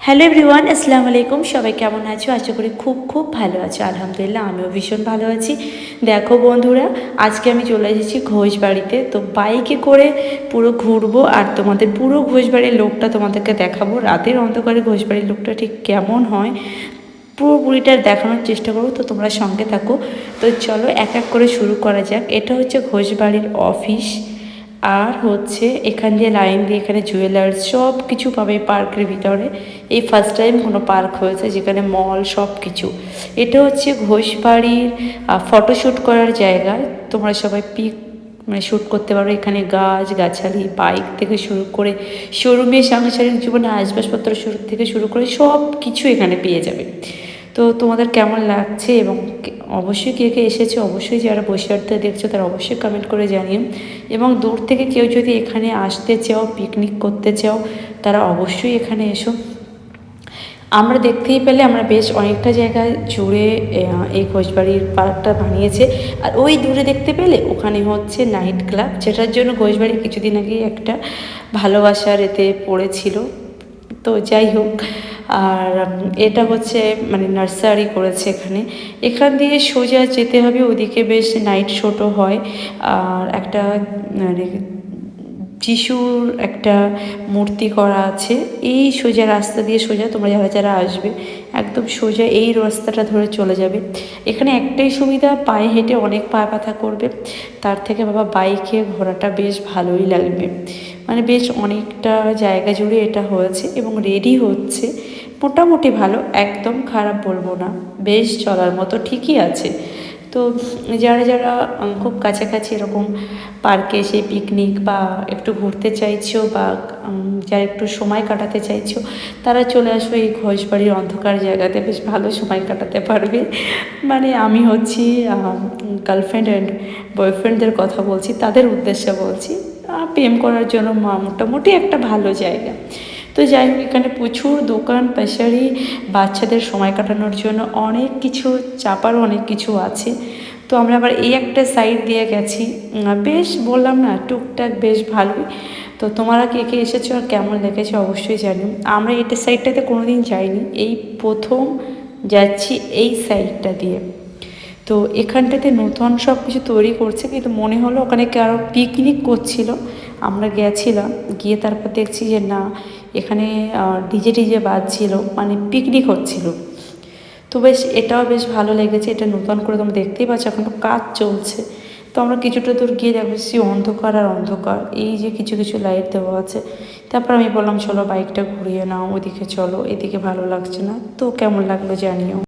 Hello everyone, আসসালামু আলাইকুম। সবাই কেমন আছো? আশা করি খুব খুব ভালো আছো। আলহামদুলিল্লাহ, আমিও ভীষণ ভালো আছি। দেখো বন্ধুরা, আজকে আমি চলে এসেছি ঘোষবাড়িতে। তো বাইকে করে পুরো ঘুরবো আর তোমাদের পুরো ঘোষবাড়ির লোকটা তোমাদেরকে দেখাবো। রাতের অন্ধকারে ঘোষবাড়ির লোকটা ঠিক কেমন হয় পুরোপুরিটা দেখানোর চেষ্টা করবো। তো তোমরা সঙ্গে থাকো। তো চলো এক এক করে শুরু করা যাক। এটা হচ্ছে ঘোষবাড়ির অফিস। আর হচ্ছে এখান দিয়ে লাইন দিয়ে এখানে জুয়েলার্স সব কিছু পাবে পার্কের ভিতরে। এই ফার্স্ট টাইম কোনো পার্ক হয়েছে যেখানে মল সব কিছু। এটা হচ্ছে ঘোষবাড়ির ফটোশ্যুট করার জায়গা। তোমরা সবাই পিক শ্যুট করতে পারো। এখানে গাছ গাছালি বাইক থেকে শুরু করে শোরুমে সাংসারিক জীবনে আসবাবপত্র শুরু থেকে শুরু করে সব কিছু এখানে পেয়ে যাবে। তো তোমাদের কেমন লাগছে এবং অবশ্যই কে কে এসেছে, অবশ্যই যারা বসে আড্ডা দেখছো তারা অবশ্যই কমেন্ট করে জানিও। এবং দূর থেকে কেউ যদি এখানে আসতে চাও, পিকনিক করতে চাও, তারা অবশ্যই এখানে এসো। আমরা দেখতেই পেলে আমরা বেশ অনেকটা জায়গায় জুড়ে এই ঘোষবাড়ির পার্কটা বানিয়েছে। আর ওই দূরে দেখতে পেলে ওখানে হচ্ছে নাইট ক্লাব, যেটার জন্য ঘোষবাড়ি কিছুদিন আগেই একটা ভালোবাসার এতে পড়েছিল। তো যাই হোক, আর এটা হচ্ছে মানে নার্সারি করেছে এখানে। এখান দিয়ে সোজা যেতে হবে, ওদিকে বেশ নাইট শোটো হয়। আর একটা যিশুর একটা মূর্তি করা আছে। এই সোজা রাস্তা দিয়ে সোজা তোমরা যারা যারা আসবে একদম সোজা এই রাস্তাটা ধরে চলে যাবে। এখানে একটাই সুবিধা, পায়ে হেঁটে অনেক পা ব্যথা করবে, তার থেকে বাবা বাইকে ঘোরাটা বেশ ভালোই লাগবে। মানে বেশ অনেকটা জায়গা জুড়ে এটা হয়েছে এবং রেডি হচ্ছে। মোটামুটি ভালো, একদম খারাপ বলবো না, বেশ চলার মতো ঠিকই আছে। তো যারা যারা খুব কাছাকাছি এরকম পার্কে এসে পিকনিক বা একটু ঘুরতে চাইছো বা যারা একটু সময় কাটাতে চাইছো, তারা চলে আসো এই ঘোষবাড়ির অন্ধকার জায়গাতে, বেশ ভালো সময় কাটাতে পারবে। মানে আমি হচ্ছি গার্লফ্রেন্ড অ্যান্ড বয়ফ্রেন্ডদের কথা বলছি, তাদের উদ্দেশ্যে বলছি। প্রেম করার জন্য মোটামুটি একটা ভালো জায়গা। তো যাই হোক, এখানে প্রচুর দোকান পাশারি, বাচ্চাদের সময় কাটানোর জন্য অনেক কিছু, চাপারও অনেক কিছু আছে। তো আমরা আবার এই একটা সাইড দিয়ে গেছি, বেশ বললাম না টুকটাক বেশ ভালোই। তো তোমরা কে কে এসেছো আর কেমন লেগেছে অবশ্যই জানিও। আমরা এটা সাইডটাতে কোনো দিন যাইনি, এই প্রথম যাচ্ছি এই সাইডটা দিয়ে। তো এখানটাতে নতুন সব কিছু তৈরি করছে, কিন্তু মনে হলো ওখানে কারো পিকনিক করছিল। আমরা গেছিলাম, গিয়ে তারপর দেখছি যে না, এখানে ডিজে টিজে বাজছিল, মানে পিকনিক হচ্ছিল। তো বেশ এটাও বেশ ভালো লেগেছে। এটা নতুন করে তোমরা দেখতেই পাচ্ছ, এখন তো কাজ চলছে। তো আমরা কিছুটা দূর গিয়ে দেখছি অন্ধকার আর অন্ধকার, এই যে কিছু কিছু লাইট দেওয়া আছে। তারপর আমি বললাম চলো বাইকটা ঘুরিয়ে নাও, ওদিকে চলো, এদিকে ভালো লাগছে না। তো কেমন লাগলো জানিও।